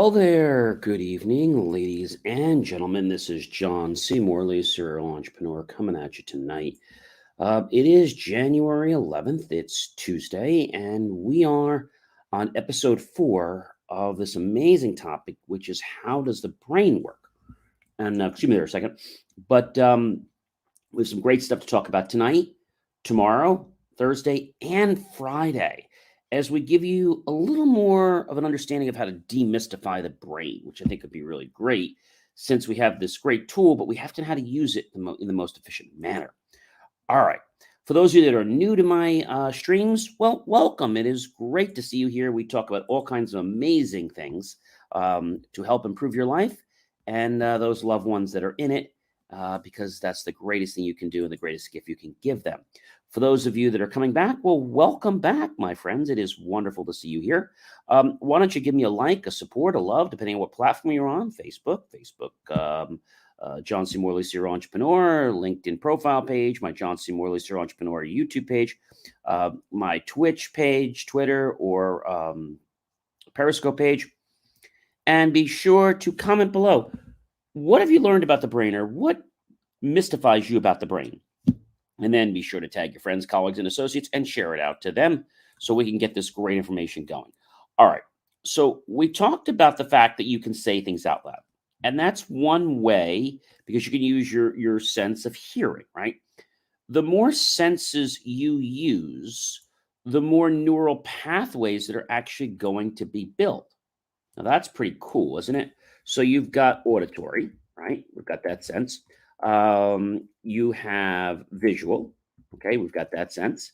Well, there. Good evening, ladies and gentlemen. This is John C. Morley, serial entrepreneur, coming at you tonight. It is January 11th. It's Tuesday, and we are on episode 4 of this amazing topic, which is how does the brain work? And excuse me there a second. But we have some great stuff to talk about tonight, tomorrow, Thursday, and Friday, as we give you a little more of an understanding of how to demystify the brain, which I think would be really great since we have this great tool, but we have to know how to use it in the most efficient manner. All right. For those of you that are new to my streams, well, welcome. It is great to see you here. We talk about all kinds of amazing things to help improve your life and those loved ones that are in it, because that's the greatest thing you can do and the greatest gift you can give them. For those of you that are coming back, well, welcome back, my friends. It is wonderful to see you here. Why don't you give me a like, a support, a love, depending on what platform you're on? Facebook, John C. Morley, serial entrepreneur, LinkedIn profile page, my John C. Morley, serial entrepreneur YouTube page, my Twitch page, Twitter, or Periscope page. And be sure to comment below. What have you learned about the brain, or what mystifies you about the brain? And then be sure to tag your friends, colleagues, and associates and share it out to them so we can get this great information going. All right. So we talked about the fact that you can say things out loud. And that's one way, because you can use your sense of hearing, right? The more senses you use, the more neural pathways that are actually going to be built. Now, that's pretty cool, isn't it? So you've got auditory, right? We've got that sense. You have visual. Okay, we've got that sense.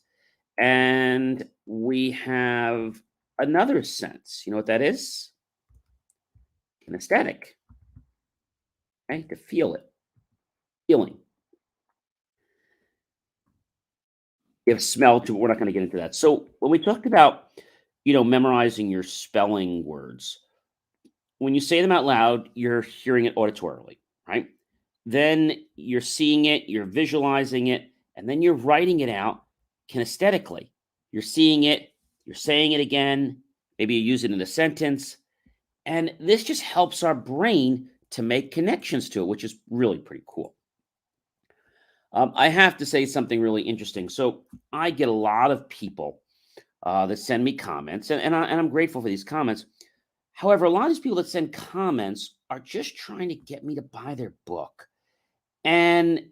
And we have another sense. You know what that is? Kinesthetic. Okay, to feel it. Feeling. You have smell too, but we're not going to get into that. So when we talked about, memorizing your spelling words, when you say them out loud, you're hearing it auditorily, right? Then you're seeing it, you're visualizing it, and then you're writing it out kinesthetically. You're seeing it, you're saying it again, maybe you use it in a sentence. And this just helps our brain to make connections to it, which is really pretty cool. I have to say something really interesting. So I get a lot of people that send me comments, and I'm grateful for these comments. However, a lot of these people that send comments are just trying to get me to buy their book. And,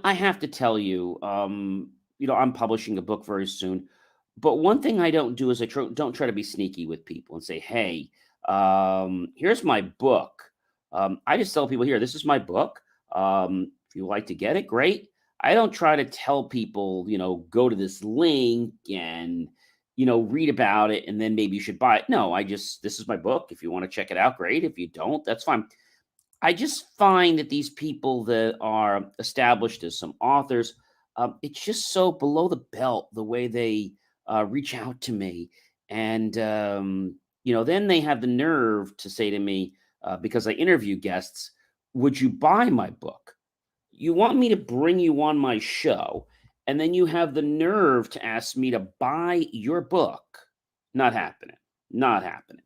I have to tell you, I'm publishing a book very soon. But one thing I don't do is don't try to be sneaky with people and say, hey, here's my book. I just tell people here, this is my book. If you like to get it, great. I don't try to tell people, go to this link and, read about it and then maybe you should buy it. No, this is my book. If you want to check it out, great. If you don't, that's fine. I just find that these people that are established as some authors, it's just so below the belt the way they reach out to me. And, then they have the nerve to say to me, because I interview guests, would you buy my book? You want me to bring you on my show, and then you have the nerve to ask me to buy your book. Not happening. Not happening.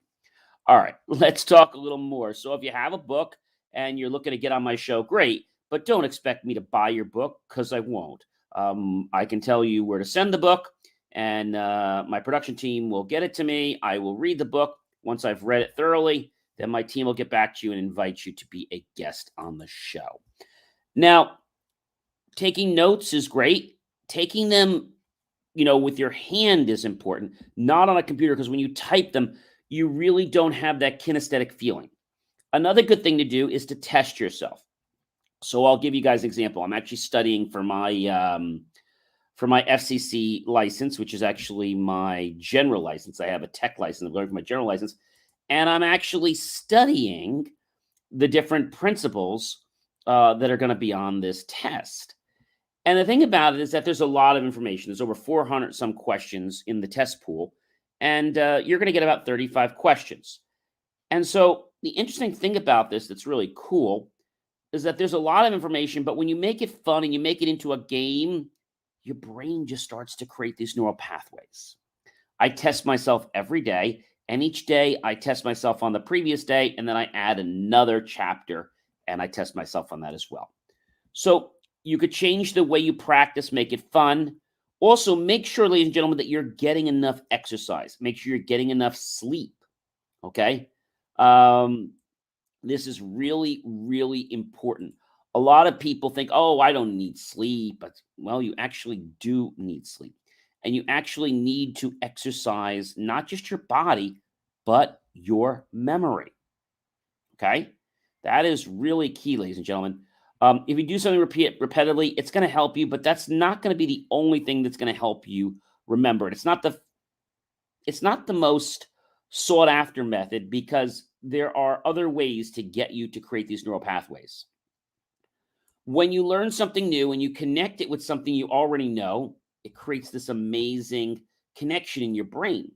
All right, let's talk a little more. So if you have a book and you're looking to get on my show, great, but don't expect me to buy your book because I won't. I can tell you where to send the book, and my production team will get it to me. I will read the book. Once I've read it thoroughly, then my team will get back to you and invite you to be a guest on the show. Now, taking notes is great. Taking them, with your hand is important, not on a computer, because when you type them, you really don't have that kinesthetic feeling. Another good thing to do is to test yourself. So I'll give you guys an example. I'm actually studying for my FCC license, which is actually my general license. I have a tech license. I'm learning for my general license. And I'm actually studying the different principles that are going to be on this test. And the thing about it is that there's a lot of information. There's over 400 some questions in the test pool. And you're going to get about 35 questions. And so the interesting thing about this that's really cool is that there's a lot of information, but when you make it fun and you make it into a game, your brain just starts to create these neural pathways. I test myself every day, And each day I test myself on the previous day, and then I add another chapter and I test myself on that as well. So you could change the way you practice, make it fun. Also, make sure, ladies and gentlemen, that you're getting enough exercise. Make sure you're getting enough sleep. Okay. Um, this is really, really important. A lot of people think, oh, I don't need sleep. But, well, you actually do need sleep. And you actually need to exercise not just your body, but your memory. Okay. That is really key, ladies and gentlemen. If you do something repetitively, it's going to help you, but that's not going to be the only thing that's going to help you remember it. It's not the most sought after method because there are other ways to get you to create these neural pathways. When you learn something new and you connect it with something you already know, it creates this amazing connection in your brain.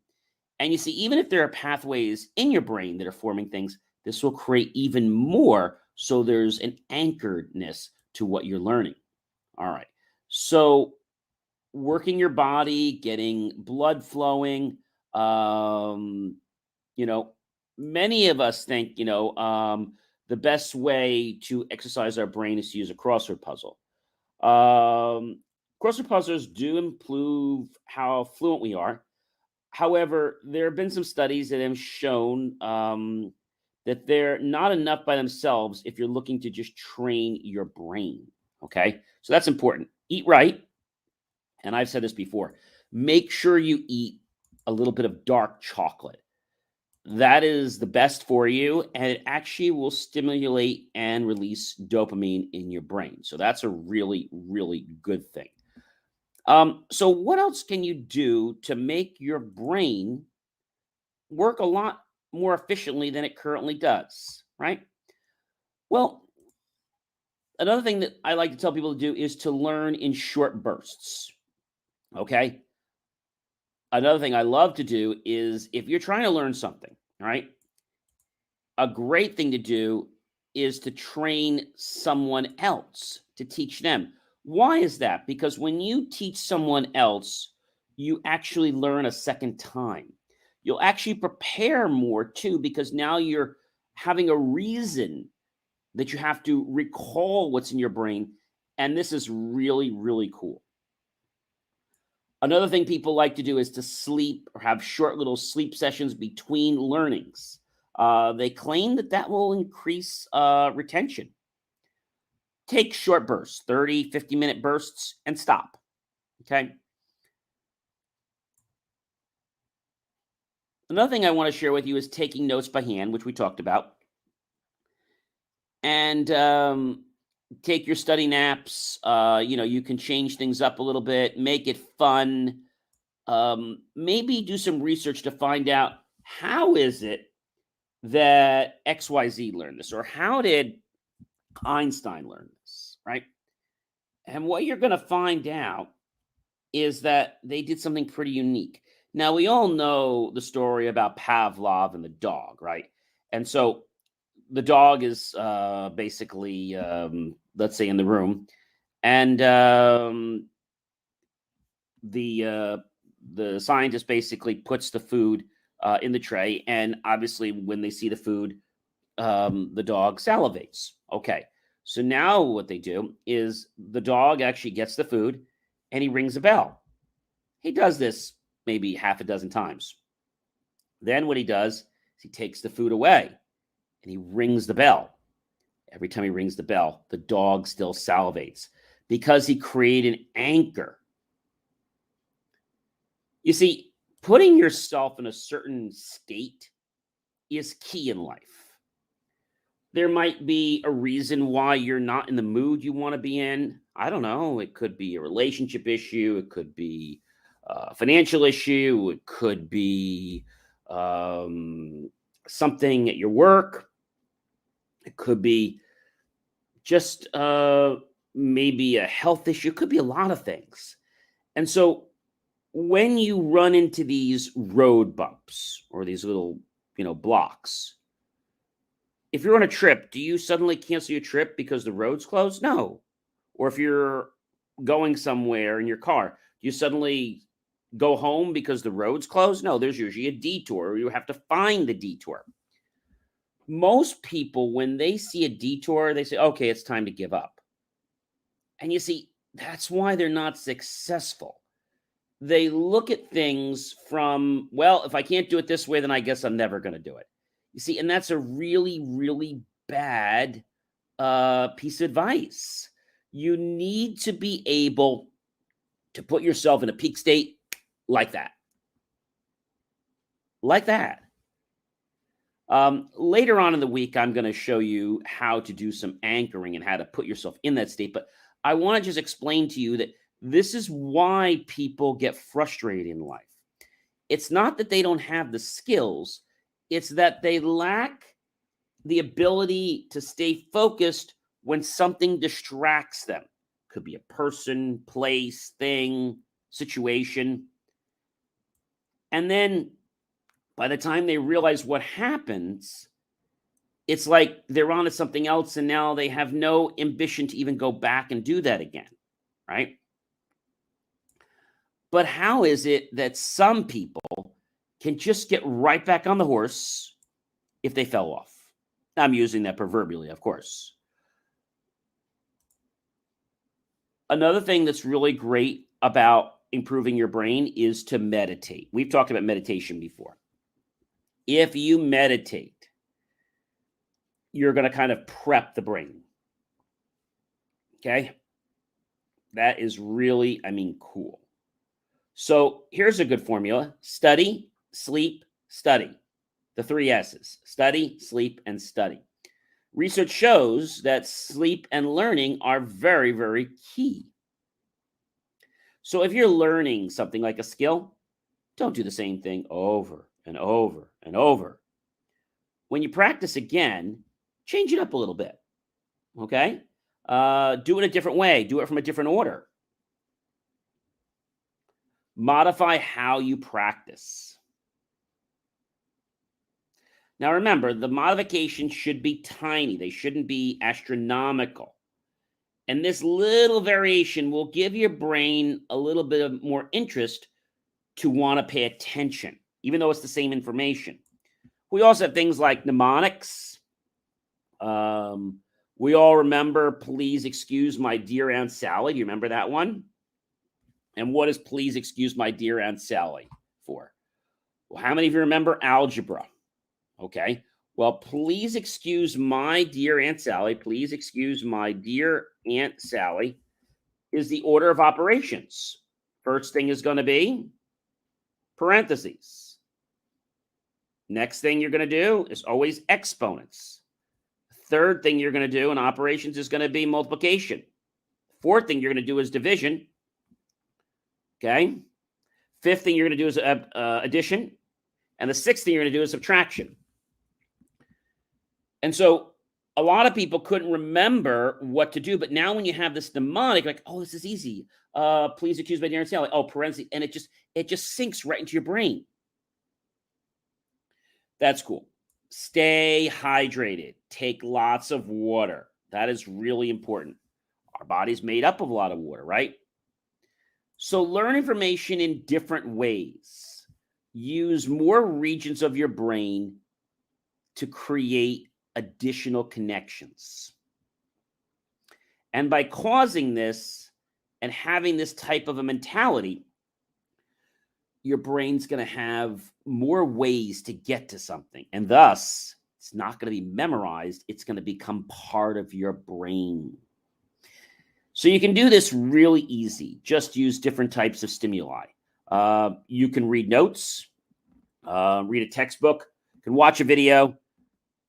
And you see, even if there are pathways in your brain that are forming things, this will create even more. So there's an anchoredness to what you're learning. All right. So working your body, getting blood flowing, um, you know, many of us think, the best way to exercise our brain is to use a crossword puzzle. Um, Crossword puzzles do improve how fluent we are. However, there have been some studies that have shown that they're not enough by themselves if you're looking to just train your brain. Okay. So that's important. Eat right. And I've said this before, make sure you eat a little bit of dark chocolate. That is the best for you, and it actually will stimulate and release dopamine in your brain. So that's a really, really good thing. So what else can you do to make your brain work a lot more efficiently than it currently does, right? Well, another thing that I like to tell people to do is to learn in short bursts. Okay. Another thing I love to do is if you're trying to learn something, right? A great thing to do is to train someone else to teach them. Why is that? Because when you teach someone else, you actually learn a second time. You'll actually prepare more too, because now you're having a reason that you have to recall what's in your brain. And this is really, really cool. Another thing people like to do is to sleep or have short little sleep sessions between learnings. They claim that that will increase retention. Take short bursts, 30, 50-minute bursts, and stop. Okay. Another thing I want to share with you is taking notes by hand, which we talked about. And take your study naps. You can change things up a little bit, make it fun. Maybe do some research to find out how is it that XYZ learned this, or how did Einstein learn this, right? And what you're going to find out is that they did something pretty unique. Now, we all know the story about Pavlov and the dog, right? And so the dog is basically, let's say, in the room, and the scientist basically puts the food in the tray, and obviously, when they see the food, the dog salivates. Okay, so now what they do is the dog actually gets the food, and he rings a bell. He does this maybe half a dozen times. Then what he does is he takes the food away, and he rings the bell. Every time he rings the bell, the dog still salivates because he created an anchor. You see, putting yourself in a certain state is key in life. There might be a reason why you're not in the mood you want to be in. I don't know. It could be a relationship issue. It could be a financial issue. It could be something at your work. It could be just maybe a health issue. It could be a lot of things. And so when you run into these road bumps or these little, blocks, if you're on a trip, do you suddenly cancel your trip because the road's closed? No. Or if you're going somewhere in your car, do you suddenly go home because the road's closed? No, there's usually a detour, or you have to find the detour. Most people, when they see a detour, they say, okay, it's time to give up. And you see, that's why they're not successful. They look at things from, well, if I can't do it this way, then I guess I'm never going to do it. You see, and that's a really, really bad piece of advice. You need to be able to put yourself in a peak state like that. Like that. Later on in the week, I'm going to show you how to do some anchoring and how to put yourself in that state. But I want to just explain to you that this is why people get frustrated in life. It's not that they don't have the skills. It's that they lack the ability to stay focused when something distracts them. Could be a person, place, thing, situation. And then by the time they realize what happens, it's like they're on to something else, and now they have no ambition to even go back and do that again, right? But how is it that some people can just get right back on the horse if they fell off? I'm using that proverbially, of course. Another thing that's really great about improving your brain is to meditate. We've talked about meditation before. If you meditate, you're going to kind of prep the brain. Okay? That is really, cool. So here's a good formula. Study, sleep, study. The 3 S's. Study, sleep, and study. Research shows that sleep and learning are very, very key. So if you're learning something like a skill, don't do the same thing over and over and over. When you practice again, change it up a little bit. Okay? Do it a different way. Do it from a different order. Modify how you practice. Now remember, the modifications should be tiny. They shouldn't be astronomical. And this little variation will give your brain a little bit of more interest to want to pay attention, even though it's the same information. We also have things like mnemonics. We all remember, please excuse my dear Aunt Sally. Do you remember that one? And what is please excuse my dear Aunt Sally for? Well, how many of you remember algebra? Okay. Well, please excuse my dear Aunt Sally. Please excuse my dear Aunt Sally is the order of operations. First thing is going to be parentheses. Next thing you're going to do is always exponents. Third thing you're going to do in operations is going to be multiplication. Fourth thing you're going to do is division. Okay. Fifth thing you're going to do is addition. And the sixth thing you're going to do is subtraction. And so a lot of people couldn't remember what to do. But now when you have this mnemonic, like, oh, this is easy. Please excuse my dear Aunt Sally. Oh, parentheses. And it just sinks right into your brain. That's cool. Stay hydrated. Take lots of water. That is really important. Our body's made up of a lot of water, right? So learn information in different ways. Use more regions of your brain to create additional connections. And by causing this and having this type of a mentality, your brain's going to have more ways to get to something. And thus, it's not going to be memorized. It's going to become part of your brain. So you can do this really easy. Just use different types of stimuli. You can read notes, read a textbook, you can watch a video,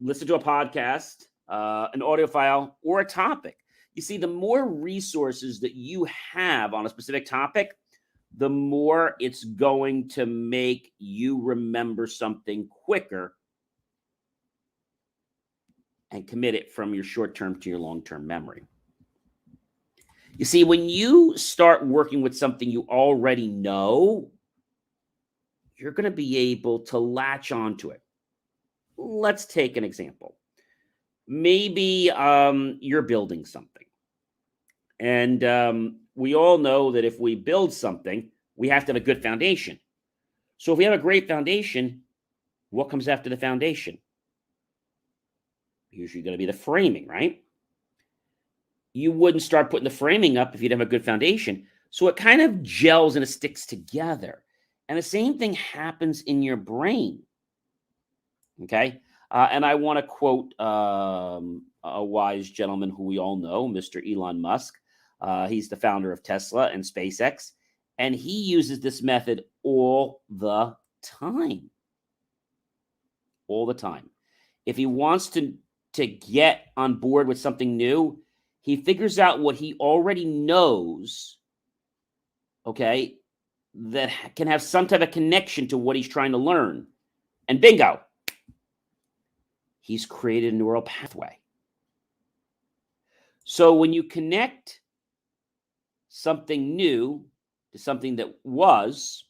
listen to a podcast, an audio file, or a topic. You see, the more resources that you have on a specific topic, the more it's going to make you remember something quicker and commit it from your short-term to your long-term memory. You see, when you start working with something you already know, you're going to be able to latch onto it. Let's take an example. Maybe you're building something. And we all know that if we build something, we have to have a good foundation. So if we have a great foundation, what comes after the foundation? Usually going to be the framing, right? You wouldn't start putting the framing up if you didn't have a good foundation. So it kind of gels and it sticks together. And the same thing happens in your brain. Okay. And I want to quote a wise gentleman who we all know, Mr. Elon Musk. He's the founder of Tesla and SpaceX. And he uses this method all the time. All the time. If he wants to get on board with something new, he figures out what he already knows, okay, that can have some type of connection to what he's trying to learn. And bingo, he's created a neural pathway. So when you connect something new to something that was,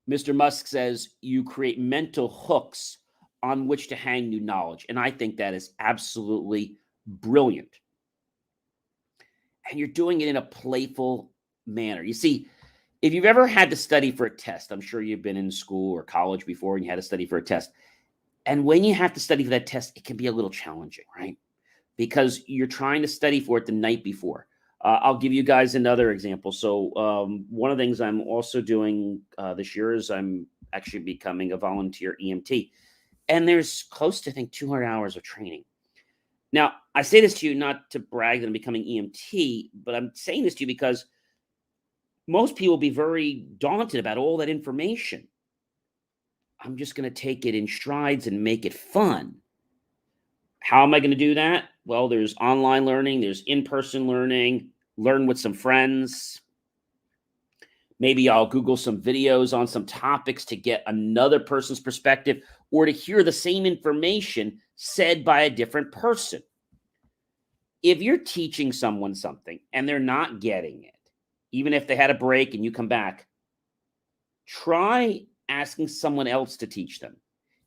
Mr. Musk says you create mental hooks on which to hang new knowledge. And I think that is absolutely brilliant. And you're doing it in a playful manner. You see, if you've ever had to study for a test, I'm sure you've been in school or college before and you had to study for a test. And when you have to study for that test, it can be a little challenging, right? Because you're trying to study for it the night before. I'll give you guys another example. So one of the things I'm also doing this year is I'm actually becoming a volunteer EMT. And there's close to, I think, 200 hours of training. Now, I say this to you not to brag that I'm becoming EMT, but I'm saying this to you because most people will be very daunted about all that information. I'm just going to take it in strides and make it fun. How am I going to do that? Well, there's online learning, there's in-person learning, learn with some friends. Maybe I'll Google some videos on some topics to get another person's perspective or to hear the same information said by a different person. If you're teaching someone something and they're not getting it, even if they had a break and you come back, try asking someone else to teach them.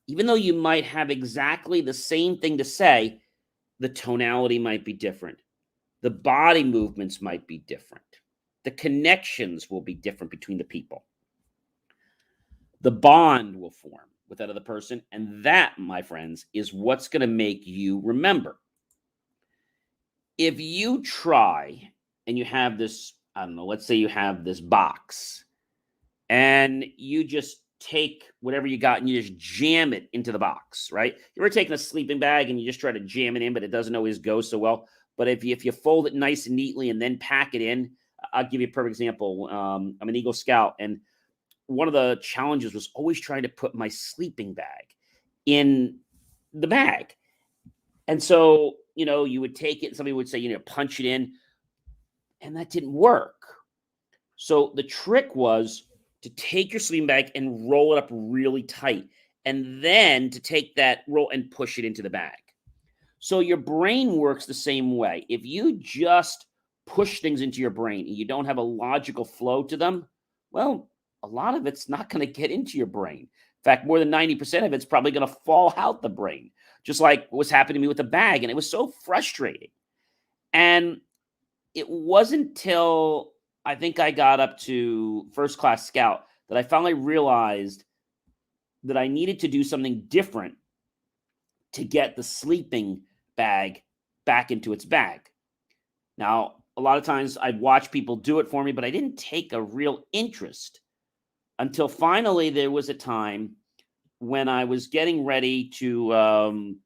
Even though you might have exactly the same thing to say, the tonality might be different. The body movements might be different. The connections will be different between the people. The bond will form with that other person. And that, my friends, is what's going to make you remember. If you try and you have this, I don't know, let's say you have this box and you just take whatever you got and you just jam it into the box, right? You ever taken a sleeping bag and you just try to jam it in, but it doesn't always go so well. But if you fold it nice and neatly and then pack it in, I'll give you a perfect example. I'm an Eagle Scout, and one of the challenges was always trying to put my sleeping bag in the bag. And so, you would take it and somebody would say, punch it in, and that didn't work. So the trick was to take your sleeping bag and roll it up really tight, and then to take that roll and push it into the bag. So your brain works the same way. If you just push things into your brain and you don't have a logical flow to them, well, a lot of it's not going to get into your brain. In fact, more than 90% of it's probably going to fall out the brain, just like what's happened to me with the bag. And it was so frustrating. And it wasn't until I think I got up to first class scout that I finally realized that I needed to do something different to get the sleeping bag back into its bag. Now, a lot of times I'd watch people do it for me, but I didn't take a real interest until finally there was a time when I was getting ready to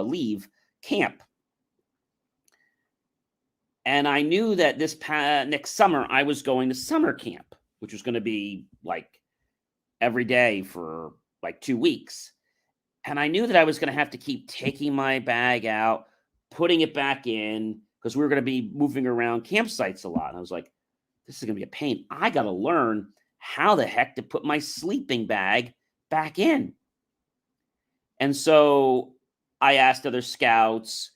leave camp. And I knew that this next summer I was going to summer camp, which was going to be like every day for like 2 weeks. And I knew that I was going to have to keep taking my bag out, putting it back in, because we were going to be moving around campsites a lot. And I was like, this is going to be a pain. I got to learn how the heck to put my sleeping bag back in. And so I asked other scouts,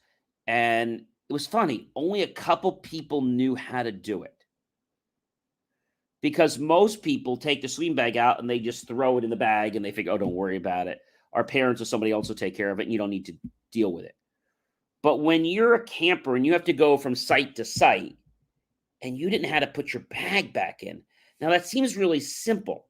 and it was funny. Only a couple people knew how to do it. Because most people take the sleeping bag out and they just throw it in the bag and they think, oh, don't worry about it. Our parents or somebody else will take care of it and you don't need to deal with it. But when you're a camper and you have to go from site to site, and you didn't know how to put your bag back in. Now, that seems really simple,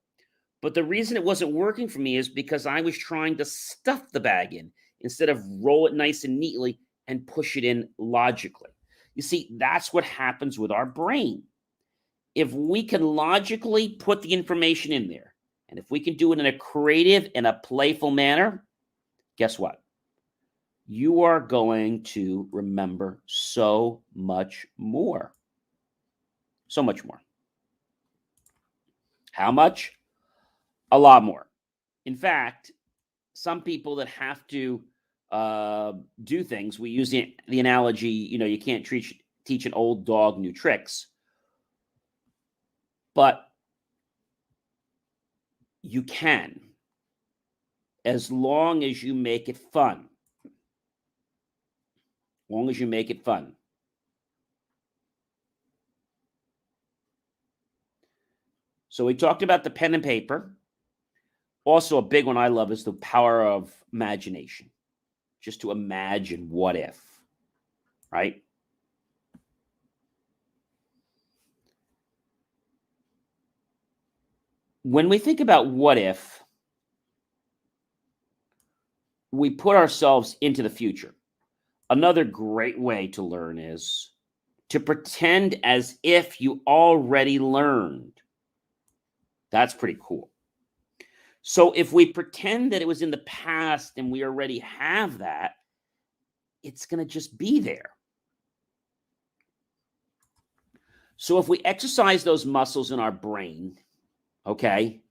but the reason it wasn't working for me is because I was trying to stuff the bag in instead of roll it nice and neatly and push it in logically. You see, that's what happens with our brain. If we can logically put the information in there, and if we can do it in a creative and a playful manner, guess what? You are going to remember so much more. So much more. How much? A lot more. In fact, some people that have to do things, we use the analogy, you can't teach an old dog new tricks, but you can, as long as you make it fun. As long as you make it fun. So we talked about the pen and paper. Also, a big one I love is the power of imagination. Just to imagine what if, right? When we think about what if, we put ourselves into the future. Another great way to learn is to pretend as if you already learned. That's pretty cool. So if we pretend that it was in the past and we already have that, it's going to just be there. So if we exercise those muscles in our brain, okay,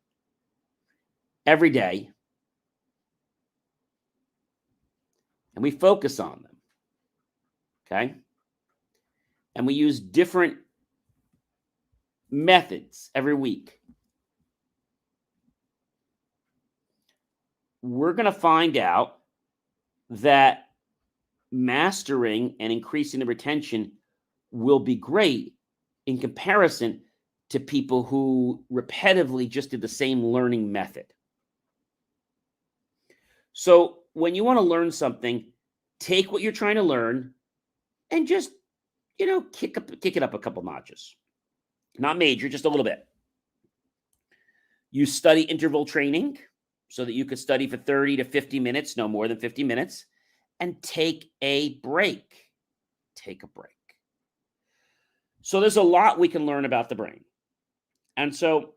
every day, and we focus on them, okay, and we use different methods every week, we're going to find out that mastering and increasing the retention will be great in comparison to people who repetitively just did the same learning method. So when you want to learn something, take what you're trying to learn and just, kick it up a couple notches. Not major, just a little bit. You study interval training so that you could study for 30 to 50 minutes, no more than 50 minutes, and take a break. Take a break. So there's a lot we can learn about the brain. And so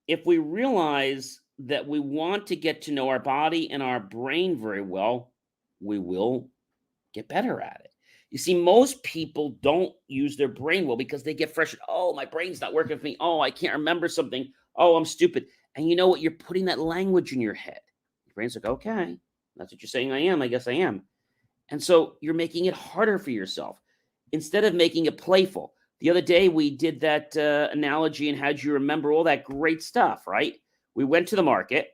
if we realize that we want to get to know our body and our brain very well, we will get better at it. You see, most people don't use their brain well because they get frustrated. Oh, my brain's not working for me. Oh, I can't remember something. Oh, I'm stupid. And you know what? You're putting that language in your head. Your brain's like, okay, that's what you're saying I am. I guess I am. And so you're making it harder for yourself instead of making it playful. The other day, we did that analogy and had you remember all that great stuff, right? We went to the market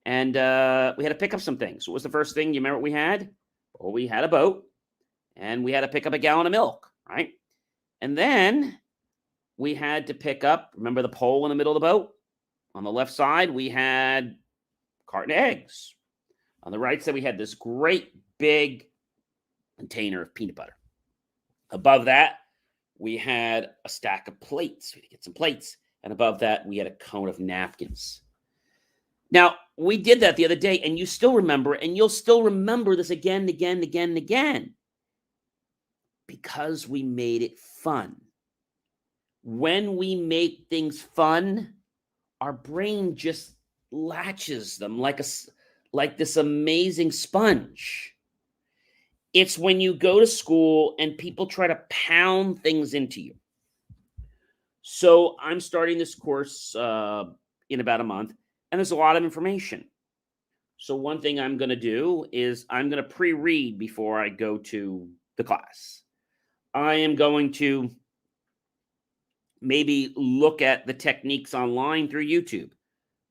and we had to pick up some things. What was the first thing? You remember what we had? Well, we had a boat and we had to pick up a gallon of milk, right? And then we had to pick up, remember the pole in the middle of the boat? On the left side, we had a carton of eggs. On the right side, we had this great big container of peanut butter. Above that, we had a stack of plates. We had to get some plates. And above that, we had a cone of napkins. Now, we did that the other day, and you still remember, and you'll still remember this again, again, again, again, because we made it fun. When we make things fun, our brain just latches them like this amazing sponge. It's when you go to school and people try to pound things into you. So I'm starting this course in about a month, and there's a lot of information. So one thing I'm going to do is I'm going to pre-read before I go to the class. I am going to maybe look at the techniques online through YouTube.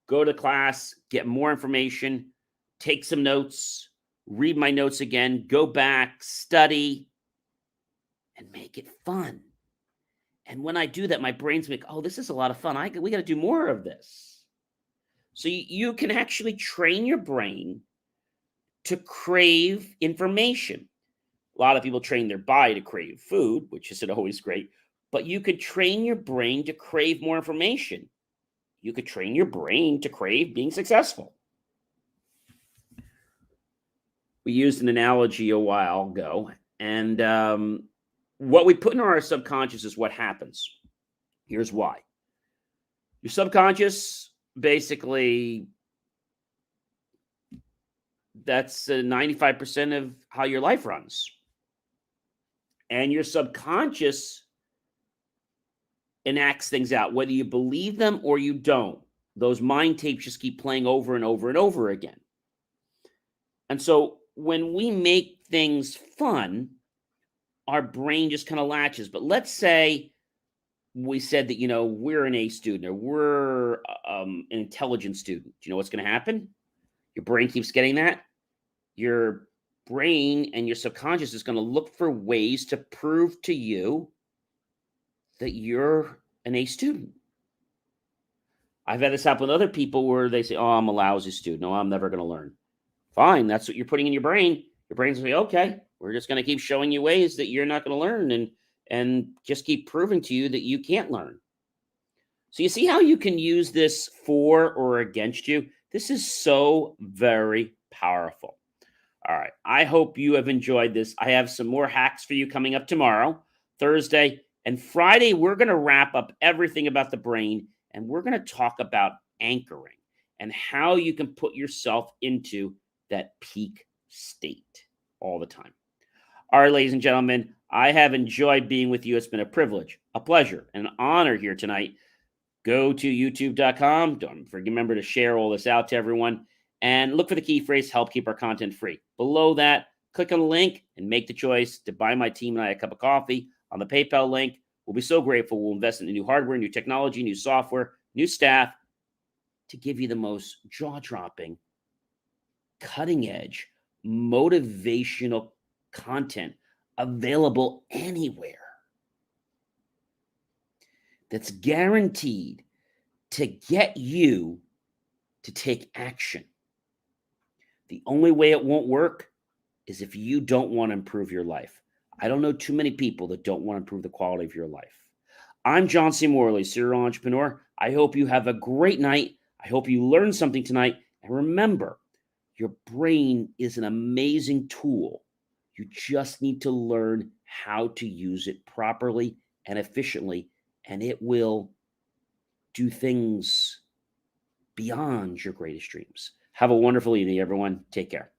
Go to class, get more information, take some notes, read my notes again, go back, study, and make it fun. And when I do that, my brain's like, oh, this is a lot of fun. We got to do more of this. So you can actually train your brain to crave information. A lot of people train their body to crave food, which isn't always great. but you could train your brain to crave more information. You could train your brain to crave being successful. We used an analogy a while ago, and what we put in our subconscious is what happens. Here's why. Your subconscious, basically, that's 95% of how your life runs. And your subconscious enacts things out, whether you believe them or you don't. Those mind tapes just keep playing over and over and over again. And so when we make things fun, our brain just kind of latches. But let's say we said that, we're an A student or we're an intelligent student. Do you know what's going to happen? Your brain keeps getting that. Your brain and your subconscious is going to look for ways to prove to you that you're an A student. I've had this happen with other people where they say, oh, I'm a lousy student. No, I'm never going to learn. Fine. That's what you're putting in your brain. Your brain's going to say, okay, we're just going to keep showing you ways that you're not going to learn and just keep proving to you that you can't learn. So you see how you can use this for or against you? This is so very powerful. All right. I hope you have enjoyed this. I have some more hacks for you coming up tomorrow, Thursday, and Friday. We're going to wrap up everything about the brain, and we're going to talk about anchoring and how you can put yourself into that peak state all the time. All right, ladies and gentlemen, I have enjoyed being with you. It's been a privilege, a pleasure, and an honor here tonight. Go to youtube.com. Don't remember to share all this out to everyone. And look for the key phrase, help keep our content free. Below that, click on the link and make the choice to buy my team and I a cup of coffee on the PayPal link. We'll be so grateful. We'll invest in new hardware, new technology, new software, new staff to give you the most jaw-dropping, cutting-edge, motivational content available anywhere that's guaranteed to get you to take action. The only way it won't work is if you don't want to improve your life. I don't know too many people that don't want to improve the quality of your life. I'm John C. Morley, serial entrepreneur. I hope you have a great night. I hope you learned something tonight. And remember, your brain is an amazing tool. You just need to learn how to use it properly and efficiently, and it will do things beyond your greatest dreams. Have a wonderful evening, everyone. Take care.